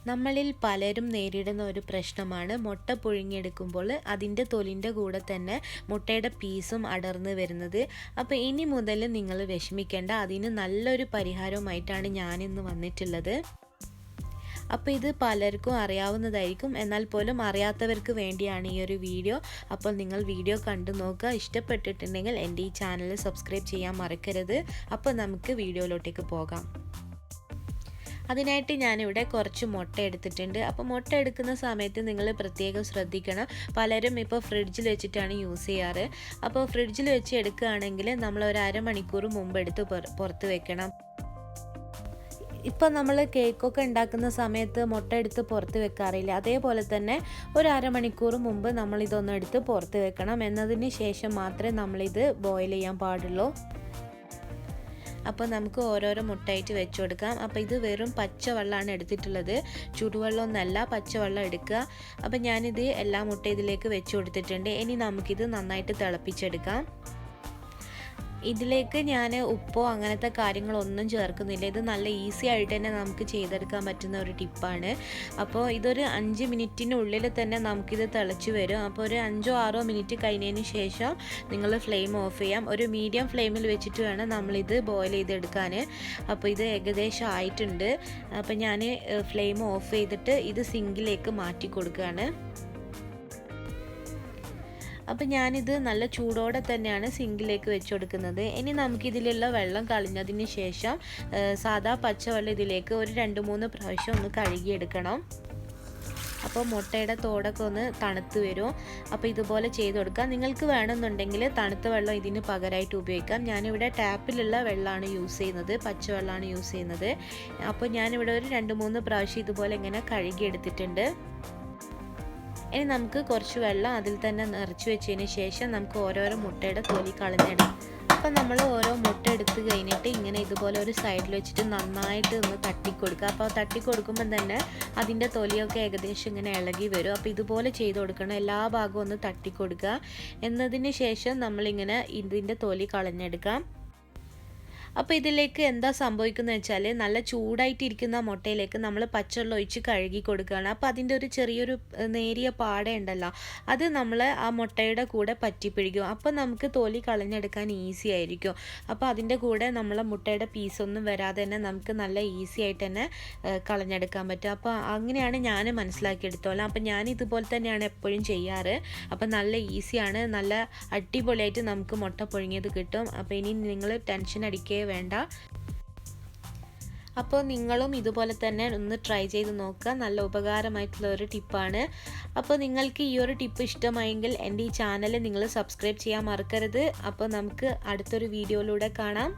നമ്മളിൽ പലരും നേരിടുന്ന ഒരു പ്രശ്നമാണ് മുട്ട പുഴുങ്ങിയെടുക്കുമ്പോൾ അതിൻ്റെ തൊലിൻ്റെ കൂടെ തന്നെ മുട്ടയുടെ പീസും അടർന്നു വരുന്നത്. അപ്പോൾ ഇനി മുതൽ നിങ്ങൾ വിഷമിക്കേണ്ട, അതിന് നല്ലൊരു പരിഹാരവുമായിട്ടാണ് ഞാനിന്ന് വന്നിട്ടുള്ളത്. അപ്പോൾ ഇത് പലർക്കും അറിയാവുന്നതായിരിക്കും, എന്നാൽ പോലും അറിയാത്തവർക്ക് വേണ്ടിയാണ് ഈ ഒരു വീഡിയോ. അപ്പോൾ നിങ്ങൾ വീഡിയോ കണ്ടു നോക്കുക. ഇഷ്ടപ്പെട്ടിട്ടുണ്ടെങ്കിൽ എൻ്റെ ഈ ചാനൽ സബ്സ്ക്രൈബ് ചെയ്യാൻ മറക്കരുത്. അപ്പോൾ നമുക്ക് വീഡിയോയിലോട്ടേക്ക് പോകാം. അതിനായിട്ട് ഞാനിവിടെ കുറച്ച് മുട്ട എടുത്തിട്ടുണ്ട്. അപ്പോൾ മുട്ട എടുക്കുന്ന സമയത്ത് നിങ്ങൾ പ്രത്യേകം ശ്രദ്ധിക്കണം. പലരും ഇപ്പോൾ ഫ്രിഡ്ജിൽ വെച്ചിട്ടാണ് യൂസ് ചെയ്യാറ്. അപ്പോൾ ഫ്രിഡ്ജിൽ വെച്ച് എടുക്കുകയാണെങ്കിൽ നമ്മൾ ഒരു അരമണിക്കൂർ മുമ്പ് എടുത്ത് പുറത്ത് വെക്കണം. ഇപ്പോൾ നമ്മൾ കേക്കൊക്കെ ഉണ്ടാക്കുന്ന സമയത്ത് മുട്ട എടുത്ത് പുറത്ത് വെക്കാറില്ല, അതേപോലെ തന്നെ ഒരു അരമണിക്കൂർ മുമ്പ് നമ്മളിതൊന്ന് എടുത്ത് പുറത്ത് വെക്കണം. എന്നതിന് ശേഷം മാത്രമേ നമ്മളിത് ബോയിൽ ചെയ്യാൻ പാടുള്ളൂ. അപ്പോൾ നമുക്ക് ഓരോരോ മുട്ടയായിട്ട് വെച്ച് കൊടുക്കാം. അപ്പോൾ ഇത് വെറും പച്ചവെള്ളമാണ് എടുത്തിട്ടുള്ളത്, ചുടുവെള്ളമൊന്നല്ല, പച്ചവെള്ളം എടുക്കുക. അപ്പോൾ ഞാനിത് എല്ലാ മുട്ട ഇതിലേക്ക് വെച്ച് കൊടുത്തിട്ടുണ്ട്. ഇനി നമുക്കിത് നന്നായിട്ട് തിളപ്പിച്ചെടുക്കാം. ഇതിലേക്ക് ഞാൻ ഉപ്പോ അങ്ങനത്തെ കാര്യങ്ങളൊന്നും ചേർക്കുന്നില്ല. ഇത് നല്ല ഈസി ആയിട്ട് തന്നെ നമുക്ക് ചെയ്തെടുക്കാൻ പറ്റുന്ന ഒരു ടിപ്പാണ്. അപ്പോൾ ഇതൊരു 5 മിനിറ്റിനുള്ളിൽ തന്നെ നമുക്കിത് തിളച്ച് വരും. അപ്പോൾ ഒരു 5-6 മിനിറ്റ് കഴിഞ്ഞതിന് ശേഷം നിങ്ങൾ ഫ്ലെയിം ഓഫ് ചെയ്യാം. ഒരു മീഡിയം ഫ്ലെയിമിൽ വെച്ചിട്ട് വേണം നമ്മളിത് ബോയിൽ ചെയ്തെടുക്കാൻ. അപ്പോൾ ഇത് ഏകദേശം ആയിട്ടുണ്ട്. അപ്പോൾ ഞാൻ ഫ്ലെയിം ഓഫ് ചെയ്തിട്ട് ഇത് സിങ്കിലേക്ക് മാറ്റി കൊടുക്കുകയാണ്. അപ്പോൾ ഞാനിത് നല്ല ചൂടോടെ തന്നെയാണ് സിങ്കിലേക്ക് വെച്ച് കൊടുക്കുന്നത്. ഇനി നമുക്കിതിലുള്ള വെള്ളം കളഞ്ഞതിന് ശേഷം സാധാ പച്ചവെള്ളം ഇതിലേക്ക് ഒരു 2-3 പ്രാവശ്യം ഒന്ന് കഴുകിയെടുക്കണം. അപ്പോൾ മുട്ടയുടെ തോടൊക്കെ ഒന്ന് തണുത്ത് വരും. അപ്പോൾ ഇതുപോലെ ചെയ്ത് കൊടുക്കാം. നിങ്ങൾക്ക് വേണമെന്നുണ്ടെങ്കിൽ തണുത്ത വെള്ളം ഇതിന് പകരമായിട്ട് ഉപയോഗിക്കാം. ഞാനിവിടെ ടാപ്പിലുള്ള വെള്ളമാണ് യൂസ് ചെയ്യുന്നത്, പച്ചവെള്ളമാണ് യൂസ് ചെയ്യുന്നത്. അപ്പോൾ ഞാനിവിടെ ഒരു 2-3 പ്രാവശ്യം ഇതുപോലെ ഇങ്ങനെ കഴുകിയെടുത്തിട്ടുണ്ട്. ഇനി നമുക്ക് കുറച്ച് വെള്ളം അതിൽ തന്നെ നിറച്ച് വെച്ചതിന് ശേഷം നമുക്ക് ഓരോരോ മുട്ടയുടെ തൊലി കളഞ്ഞെടുക്കാം. അപ്പം നമ്മൾ ഓരോ മുട്ട എടുത്ത് കഴിഞ്ഞിട്ട് ഇങ്ങനെ ഇതുപോലെ ഒരു സൈഡിൽ വെച്ചിട്ട് നന്നായിട്ട് ഒന്ന് തട്ടിക്കൊടുക്കുക. അപ്പോൾ തട്ടിക്കൊടുക്കുമ്പം തന്നെ അതിൻ്റെ തൊലിയൊക്കെ ഏകദേശം ഇങ്ങനെ ഇളകി വരും. അപ്പോൾ ഇതുപോലെ ചെയ്ത് കൊടുക്കണം, എല്ലാ ഭാഗവും ഒന്ന് തട്ടിക്കൊടുക്കുക. എന്നതിന് ശേഷം നമ്മളിങ്ങനെ ഇതിൻ്റെ തൊലി കളഞ്ഞെടുക്കാം. അപ്പോൾ ഇതിലേക്ക് എന്താ സംഭവിക്കുന്നത് വെച്ചാൽ, നല്ല ചൂടായിട്ടിരിക്കുന്ന മുട്ടയിലേക്ക് നമ്മൾ പച്ചവെള്ളം ഒഴിച്ച് കഴുകി കൊടുക്കുകയാണ്. അപ്പോൾ അതിൻ്റെ ഒരു ചെറിയൊരു നേരിയ പാട ഉണ്ടല്ലോ, അത് നമ്മൾ ആ മുട്ടയുടെ കൂടെ പറ്റിപ്പിടിക്കും. അപ്പോൾ നമുക്ക് തൊലി കളഞ്ഞെടുക്കാൻ ഈസി ആയിരിക്കും. അപ്പോൾ അതിൻ്റെ കൂടെ നമ്മളെ മുട്ടയുടെ പീസൊന്നും വരാതെ തന്നെ നമുക്ക് നല്ല ഈസി ആയിട്ട് തന്നെ കളഞ്ഞെടുക്കാൻ പറ്റും. അപ്പോൾ അങ്ങനെയാണ് ഞാൻ മനസ്സിലാക്കിയെടുത്തോളാം. അപ്പോൾ ഞാൻ ഇതുപോലെ തന്നെയാണ് എപ്പോഴും ചെയ്യാറ്. അപ്പോൾ നല്ല ഈസിയാണ്, നല്ല അടിപൊളിയായിട്ട് നമുക്ക് മുട്ട പുഴുങ്ങിയത് കിട്ടും. അപ്പോൾ ഇനി നിങ്ങൾ ടെൻഷൻ അടിക്കുക വേണ്ട. അപ്പോൾ നിങ്ങളും ഇതുപോലെ തന്നെ ഒന്ന് ട്രൈ ചെയ്ത് നോക്കുക. നല്ല ഉപകാരമായിട്ടുള്ള ഒരു ടിപ്പാണ്. അപ്പോൾ നിങ്ങൾക്ക് ഈ ഒരു ടിപ്പ് ഇഷ്ടമായെങ്കിൽ എൻ്റെ ഈ ചാനൽ നിങ്ങൾ സബ്സ്ക്രൈബ് ചെയ്യാൻ മറക്കരുത്. അപ്പോൾ നമുക്ക് അടുത്തൊരു വീഡിയോയിലൂടെ കാണാം.